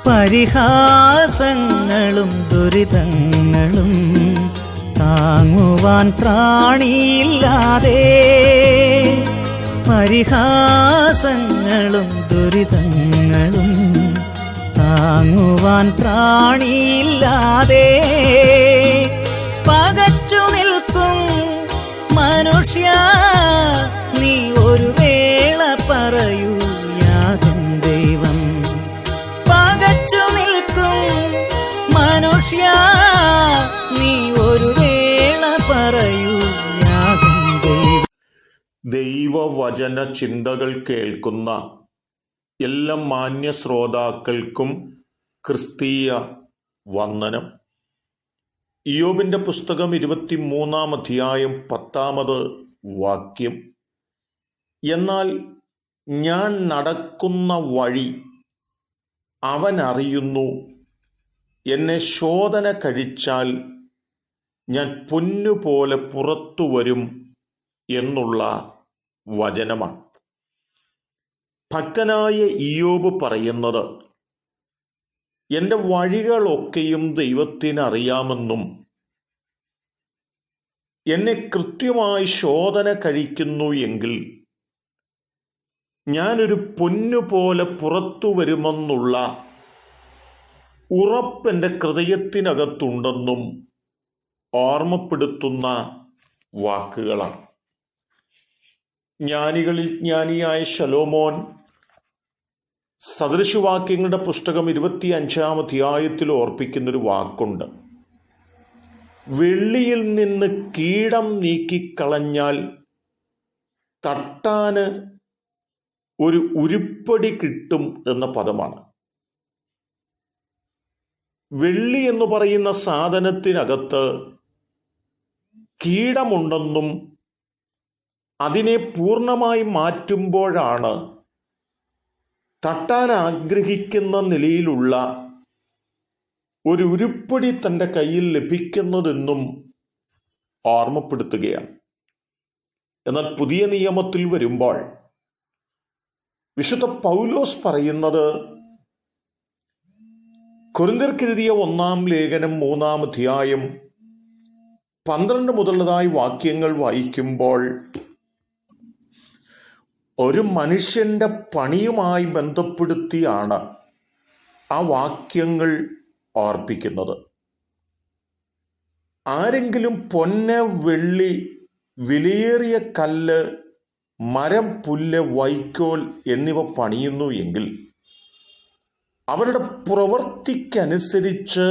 പരിഹാസങ്ങളും ദുരിതങ്ങളും താങ്ങുവാൻ പ്രാണിയില്ലാതെ, പരിഹാസങ്ങളും ദുരിതങ്ങളും താങ്ങുവാൻ പ്രാണിയില്ലാതെ പകച്ചു നിൽക്കും മനുഷ്യ, നീ ഒരു വേള പറയൂ യാതും ദൈവം. പകച്ചു നിൽക്കും മനുഷ്യ, നീ ഒരു വേള പറയൂ യാതും ദൈവം. ദൈവവചന ചിന്തകൾ കേൾക്കുന്ന എല്ലാ മാന്യ ശ്രോതാക്കൾക്കും ക്രിസ്തീയ വന്ദനം. ഇയ്യോബിന്റെ പുസ്തകം 23-ാം അധ്യായം 10-ാമത് വാക്യം. എന്നാൽ ഞാൻ നടക്കുന്ന വഴി അവൻ അറിയുന്നു, എന്നെ ശോധന കഴിച്ചാൽ ഞാൻ പൊന്നുപോലെ പുറത്തു വരും എന്നുള്ള വചനമാണ്. ഭക്തനായ ഇയ്യോബ് പറയുന്നത്, എൻ്റെ വഴികളൊക്കെയും ദൈവത്തിനറിയാമെന്നും എന്നെ കൃത്യമായി ശോധന കഴിക്കുന്നു എങ്കിൽ ഞാനൊരു പൊന്നുപോലെ പുറത്തു വരുമെന്നുള്ള ഉറപ്പെൻ്റെ ഹൃദയത്തിനകത്തുണ്ടെന്നും ഓർമ്മപ്പെടുത്തുന്ന വാക്കുകളാണ്. ജ്ഞാനികളിൽ ജ്ഞാനിയായ ശലോമോൻ സദൃശവാക്യങ്ങളുടെ പുസ്തകം 25-ാം അധ്യായത്തിൽ ഓർപ്പിക്കുന്നൊരു വാക്കുണ്ട്. വെള്ളിയിൽ നിന്ന് കീടം നീക്കിക്കളഞ്ഞാൽ തട്ടാന് ഒരു ഉരുപ്പടി കിട്ടും എന്ന പദമാണ്. വെള്ളി എന്ന് പറയുന്ന സാധനത്തിനകത്ത് കീടമുണ്ടെന്നും അതിനെ പൂർണ്ണമായി മാറ്റുമ്പോഴാണ് തട്ടാൻ ആഗ്രഹിക്കുന്ന നിലയിലുള്ള ഒരു ഉരുപ്പടി തൻ്റെ കയ്യിൽ ലഭിക്കുന്നതെന്നും ഓർമ്മപ്പെടുത്തുകയാണ്. എന്നാൽ പുതിയ നിയമത്തിൽ വരുമ്പോൾ വിശുദ്ധ പൗലോസ് പറയുന്നത്, കൊരിന്ത്യർക്കെഴുതിയ 1-ാം ലേഖനം 3-ാം അധ്യായം 12 മുതലുള്ളതായ വാക്യങ്ങൾ വായിക്കുമ്പോൾ ഒരു മനുഷ്യന്റെ പണിയുമായി ബന്ധപ്പെടുത്തിയാണ് ആ വാക്യങ്ങൾ ഓർപ്പിക്കുന്നത്. ആരെങ്കിലും പൊന്ന്, വെള്ളി, വിലയേറിയ കല്ല്, മരം, പുല്ല്, വൈക്കോൽ എന്നിവ പണിയുന്നു എങ്കിൽ അവരുടെ പ്രവൃത്തിക്കനുസരിച്ച്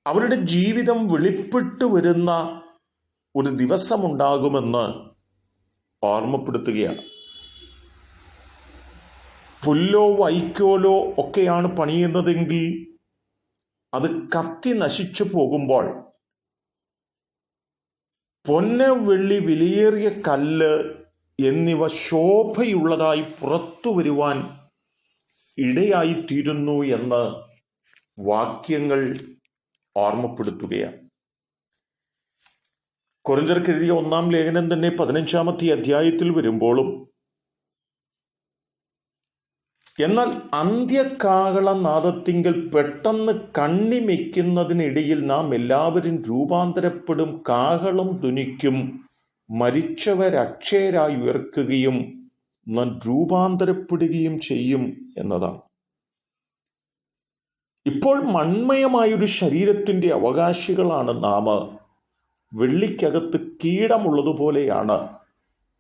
അവരുടെ ജീവിതം വെളിപ്പെട്ടു വരുന്ന ഒരു ദിവസമുണ്ടാകുമെന്ന് ഓർമ്മപ്പെടുത്തുകയാണ്. പുല്ലോ വൈക്കോലോ ഒക്കെയാണ് പണിയുന്നതെങ്കിൽ അത് കത്തി നശിച്ചു പോകുമ്പോൾ പൊന്ന്, വെള്ളി, വിലയേറിയ കല്ല് എന്നിവ ശോഭയുള്ളതായി പുറത്തു വരുവാൻ ഇടയായിത്തീരുന്നു എന്ന് വാക്യങ്ങൾ ഓർമ്മപ്പെടുത്തുകയാണ്. കൊരിന്ത്യർക്കെഴുതിയ 1-ാം ലേഖനം തന്നെ 15-ാമത്തെ അധ്യായത്തിൽ വരുമ്പോഴും, എന്നാൽ അന്ത്യകാഹളനാദത്തിങ്കൽ പെട്ടെന്ന് കണ്ണിമയ്ക്കുന്നതിനിടയിൽ നാം എല്ലാവരും രൂപാന്തരപ്പെടും, കാഹളം ധ്വനിക്കും, മരിച്ചവരക്ഷയരായി ഉയർക്കുകയും നാം രൂപാന്തരപ്പെടുകയും ചെയ്യും എന്നതാണ്. ഇപ്പോൾ മൺമയമായൊരു ശരീരത്തിൻ്റെ അവകാശികളാണ് നാം. വെള്ളിക്കകത്ത് കീടമുള്ളതുപോലെയാണ്.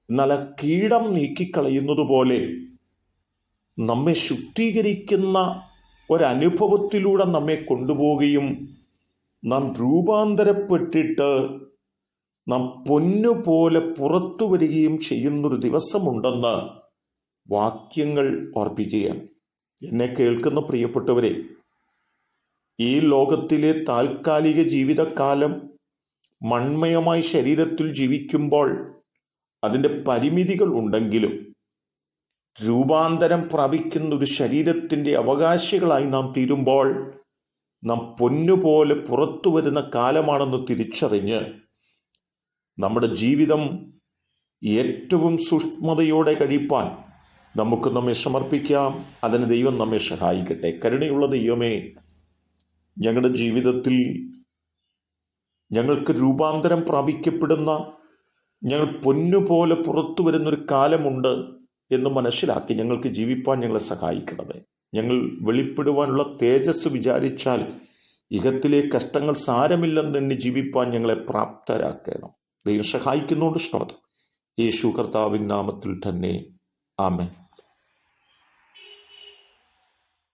എന്നാൽ ആ കീടം നീക്കിക്കളയുന്നതുപോലെ നമ്മെ ശുദ്ധീകരിക്കുന്ന ഒരനുഭവത്തിലൂടെ നമ്മെ കൊണ്ടുപോവുകയും നാം രൂപാന്തരപ്പെട്ടിട്ട് നാം പൊന്നുപോലെ പുറത്തു വരികയും ചെയ്യുന്നൊരു ദിവസമുണ്ടെന്ന് വാക്യങ്ങൾ ഓർപ്പിക്കുകയാണ്. എന്നെ കേൾക്കുന്ന പ്രിയപ്പെട്ടവരെ, ഈ ലോകത്തിലെ താൽക്കാലിക ജീവിതകാലം മൺമയമായി ശരീരത്തിൽ ജീവിക്കുമ്പോൾ അതിൻ്റെ പരിമിതികൾ ഉണ്ടെങ്കിലും രൂപാന്തരം പ്രാപിക്കുന്ന ഒരു ശരീരത്തിൻ്റെ അവകാശികളായി നാം തീരുമ്പോൾ നാം പൊന്നുപോലെ പുറത്തു വരുന്ന കാലമാണെന്ന് തിരിച്ചറിഞ്ഞ് നമ്മുടെ ജീവിതം ഏറ്റവും സൂക്ഷ്മതയോടെ കഴിപ്പാൻ നമുക്ക് നമ്മെ സമർപ്പിക്കാം. അതിന് ദൈവം നമ്മെ സഹായിക്കട്ടെ. കരുണയുള്ള ദൈവമേ, ഞങ്ങളുടെ ജീവിതത്തിൽ ഞങ്ങൾക്ക് രൂപാന്തരം പ്രാപിക്കപ്പെടുന്ന, ഞങ്ങൾ പൊന്നുപോലെ പുറത്തു വരുന്നൊരു കാലമുണ്ട് എന്ന് മനസ്സിലാക്കി ഞങ്ങൾക്ക് ജീവിപ്പാൻ ഞങ്ങളെ സഹായിക്കണമേ. ഞങ്ങൾ വെളിപ്പെടുവാനുള്ള തേജസ് വിചാരിച്ചാൽ ഇഹത്തിലെ കഷ്ടങ്ങൾ സാരമില്ലെന്നെണ്ണി ജീവിപ്പാൻ ഞങ്ങളെ പ്രാപ്തരാക്കണം. ദൈവം സഹായിക്കുന്നുണ്ട്. സ്തോത്രം. യേശു കർത്താവിൻ നാമത്തിൽ തന്നെ. ആമേൻ.